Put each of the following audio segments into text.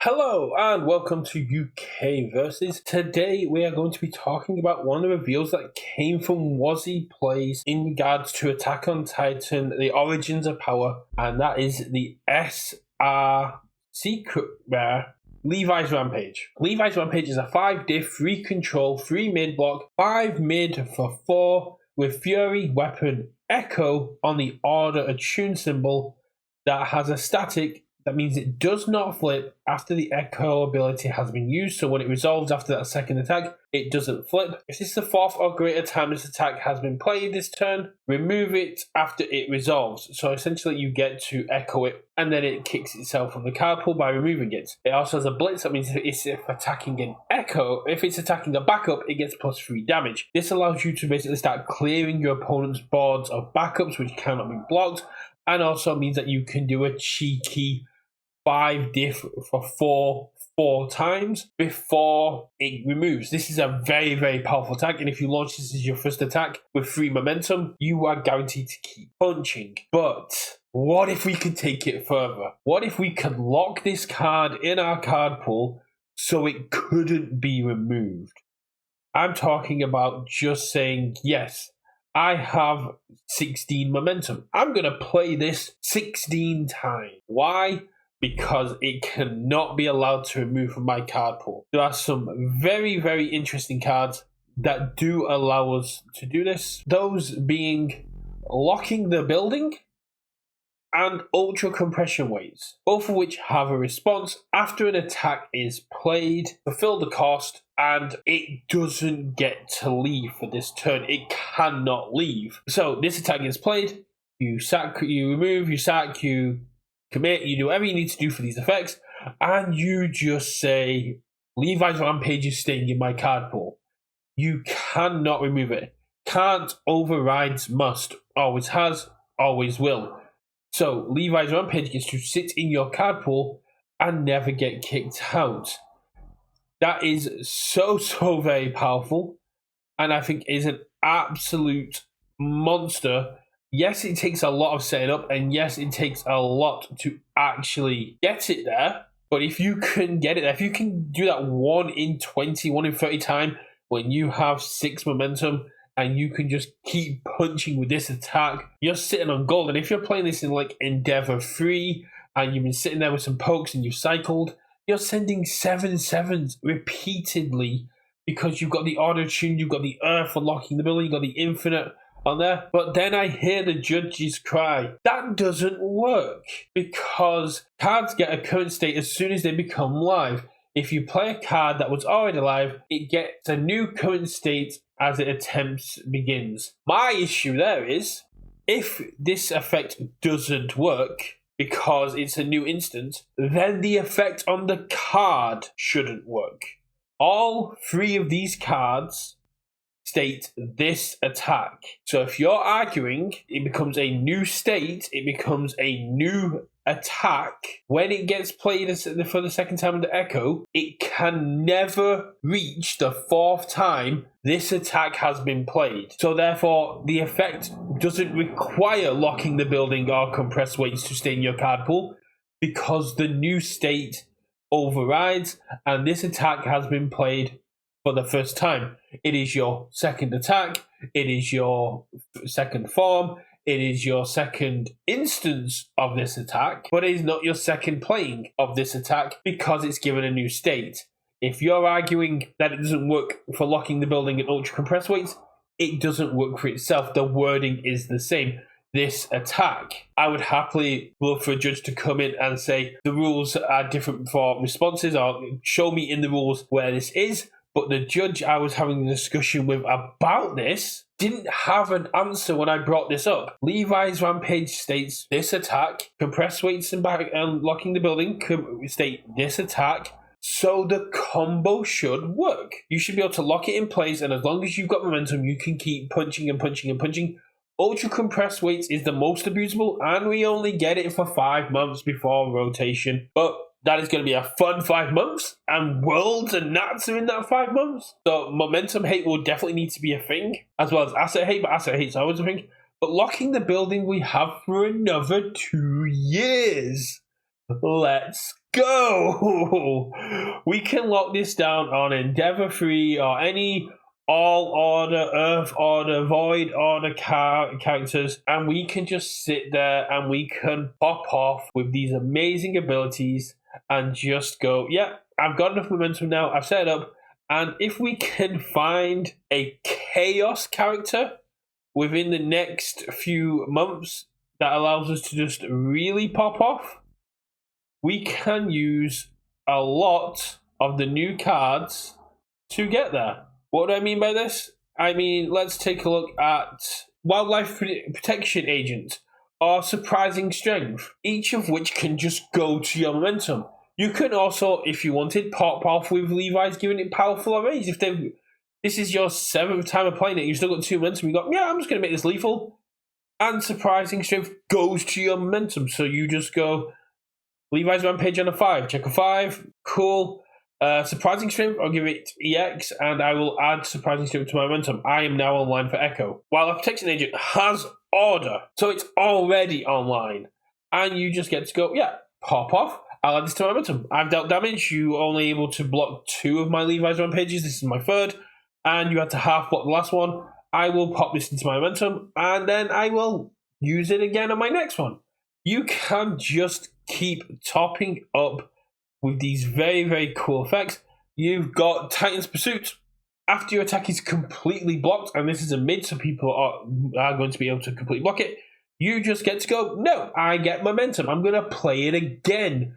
Hello and welcome to UK Versus. Today we are going to be talking about one of the reveals that came from Wazzy Plays in regards to Attack on Titan, the Origins of Power, and that is the SR Secret Rare Levi's Rampage. Levi's Rampage is a 5-diff, 3 control, 3 mid block, 5 mid for 4 with Fury, Weapon, Echo on the Order Attune symbol that has a static. That means it does not flip after the Echo ability has been used. So when it resolves after that second attack, it doesn't flip. If this is the 4th or greater time this attack has been played this turn, remove it after it resolves. So essentially you get to echo it and then it kicks itself from the card pool by removing it. It also has a blitz. That means if attacking an echo, if it's attacking a backup, it gets +3 damage. This allows you to basically start clearing your opponent's boards of backups which cannot be blocked, and also means that you can do a cheeky 5-diff for 4 times before it removes. This is a very, very powerful attack, and if you launch this as your first attack with 3 momentum, you are guaranteed to keep punching. But what if we could take it further? What if we could lock this card in our card pool so it couldn't be removed? I'm talking about just saying, yes, I have 16 momentum. I'm going to play this 16 times. Why? Because it cannot be allowed to remove from my card pool. There are some very, very interesting cards that do allow us to do this. Those being Locking the Building and Ultra Compression Weights, both of which have a response after an attack is played, fulfill the cost, and it doesn't get to leave for this turn. It cannot leave. So this attack is played, you sack, you remove, you sack, you commit, you do whatever you need to do for these effects, and you just say, Levi's Rampage is staying in my card pool. You cannot remove it. Can't overrides must. Always has, always will. So Levi's Rampage gets to sit in your card pool and never get kicked out. That is so very powerful, and I think is an absolute monster. Yes, it takes a lot of setting up, and yes, it takes a lot to actually get it there. But if you can get it there, if you can do that 1 in 20, 1 in 30 time, when you have 6 momentum, and you can just keep punching with this attack, you're sitting on gold. And if you're playing this in like Endeavor 3, and you've been sitting there with some pokes and you've cycled, you're sending 7/7s repeatedly because you've got the Order Tune, you've got the Earth for locking the building, you've got the Infinite on there. But then I hear the judges cry. That doesn't work because cards get a current state as soon as they become live. If you play a card that was already live, it gets a new current state as it attempts begins. My issue there is, if this effect doesn't work because it's a new instance, then the effect on the card shouldn't work. All 3 of these cards state this attack. So if you're arguing it becomes a new state, it becomes a new attack, when it gets played for the second time under Echo, it can never reach the 4th time this attack has been played. So therefore, the effect doesn't require locking the building or compressed weights to stay in your card pool because the new state overrides and this attack has been played for the first time. It is your second attack, it is your second form, it is your second instance of this attack, but it is not your second playing of this attack because it's given a new state. If you're arguing that it doesn't work for locking the building and ultra compressed weights, it doesn't work for itself. The wording is the same. This attack, I would happily look for a judge to come in and say the rules are different for responses, or show me in the rules where this is. But the judge I was having a discussion with about this didn't have an answer when I brought this up. Levi's Rampage states this attack, compressed weights and back and locking the building state this attack, so the combo should work. You should be able to lock it in place, and as long as you've got momentum, you can keep punching and punching and punching. Ultra compressed weights is the most abusable, and we only get it for 5 months before rotation. But that is going to be a fun 5 months, and Worlds and Nats are in that 5 months. So momentum hate will definitely need to be a thing, as well as asset hate, but asset hate's always a thing. But locking the building we have for another 2 years. Let's go! We can lock this down on Endeavor 3 or any All Order, Earth Order, Void Order characters, and we can just sit there and we can pop off with these amazing abilities and just go, yeah, I've got enough momentum now, I've set it up, and if we can find a Chaos character within the next few months that allows us to just really pop off, we can use a lot of the new cards to get there. What do I mean by this? I mean, let's take a look at Wildlife Protection Agent or Surprising Strength, each of which can just go to your momentum. You can also, if you wanted, pop off with Levi's giving it powerful arrays. If this is your 7th time of playing it, you've still got 2 momentum, you got, yeah, I'm just going to make this lethal. And Surprising Strength goes to your momentum. So you just go, Levi's Rampage on a 5, check a 5, cool. Surprising Strength, I'll give it EX, and I will add Surprising Strength to my momentum. I am now online for Echo. While a Protection Agent has Order, so it's already online. And you just get to go, yeah, pop off, I'll add this to my momentum. I've dealt damage, you only able to block 2 of my Levi's Rampages, this is my 3rd, and you had to half block the last one. I will pop this into my momentum, and then I will use it again on my next one. You can just keep topping up with these very, very cool effects. You've got Titan's Pursuit. After your attack is completely blocked, and this is a mid, so people are going to be able to completely block it, you just get to go, no, I get momentum. I'm going to play it again.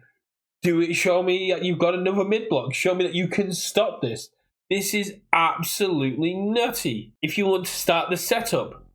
Do it, show me that you've got another mid block. Show me that you can stop this. This is absolutely nutty. If you want to start the setup,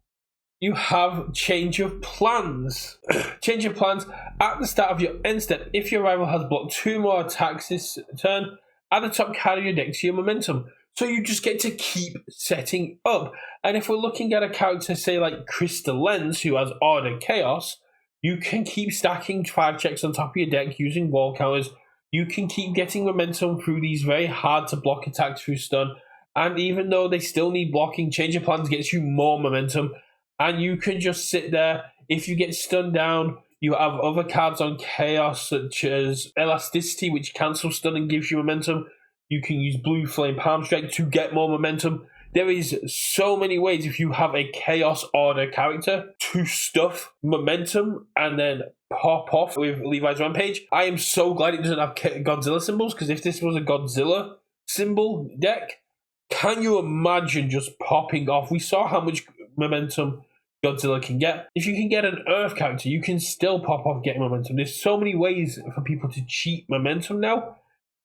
you have change of plans. Change of plans at the start of your end step. If your rival has blocked 2 more attacks this turn, add the top card of your deck to your momentum. So you just get to keep setting up. And if we're looking at a character, say like Crystal Lens, who has Order Chaos, you can keep stacking 5 checks on top of your deck using wall counters. You can keep getting momentum through these very hard to block attacks through stun. And even though they still need blocking, change of plans gets you more momentum. And you can just sit there. If you get stunned down, you have other cards on Chaos, such as Elasticity, which cancels stun and gives you momentum. You can use Blue Flame Palm Strike to get more momentum. There is so many ways if you have a Chaos Order character to stuff momentum and then pop off with Levi's Rampage. I am so glad it doesn't have Godzilla symbols, because if this was a Godzilla symbol deck, can you imagine just popping off? We saw how much momentum Godzilla can get. If you can get an Earth character, you can still pop off getting momentum. There's so many ways for people to cheat momentum now,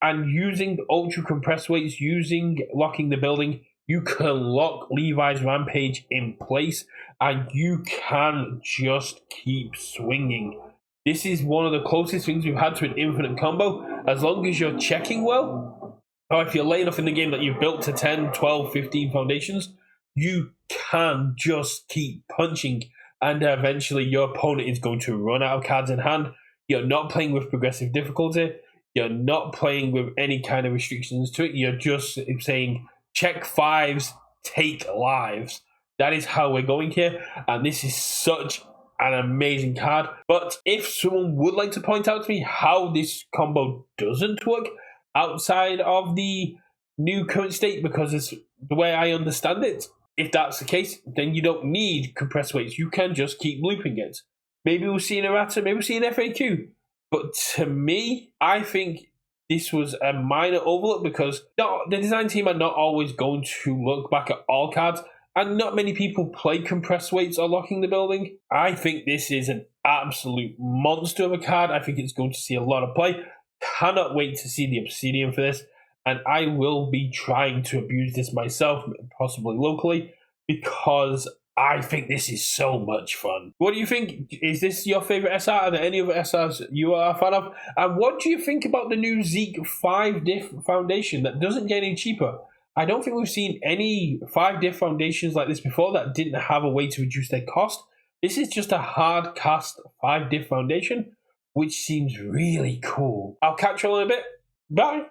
and using ultra compressed weights, locking the building, you can lock Levi's Rampage in place and you can just keep swinging. This is one of the closest things we've had to an infinite combo. As long as you're checking well, or if you're late enough in the game that you've built to 10, 12, 15 foundations, you can just keep punching, and eventually your opponent is going to run out of cards in hand. You're not playing with progressive difficulty. You're not playing with any kind of restrictions to it. You're just saying, check 5s, take lives. That is how we're going here, and this is such an amazing card. But if someone would like to point out to me how this combo doesn't work outside of the new current state, because it's the way I understand it, if that's the case, then you don't need compressed weights. You can just keep looping it. Maybe we'll see an errata, maybe we'll see an FAQ. But to me, I think this was a minor overlook, because the design team are not always going to look back at all cards, and not many people play compressed weights or locking the building. I think this is an absolute monster of a card. I think it's going to see a lot of play. Cannot wait to see the Obsidian for this, and I will be trying to abuse this myself, possibly locally, because I think this is so much fun. What do you think? Is this your favorite SR? Are there any other SRs you are a fan of? And what do you think about the new Zeke 5-diff foundation that doesn't get any cheaper? I don't think we've seen any 5-diff foundations like this before that didn't have a way to reduce their cost. This is just a hard cast 5-diff foundation, which seems really cool. I'll catch you all in a bit. Bye.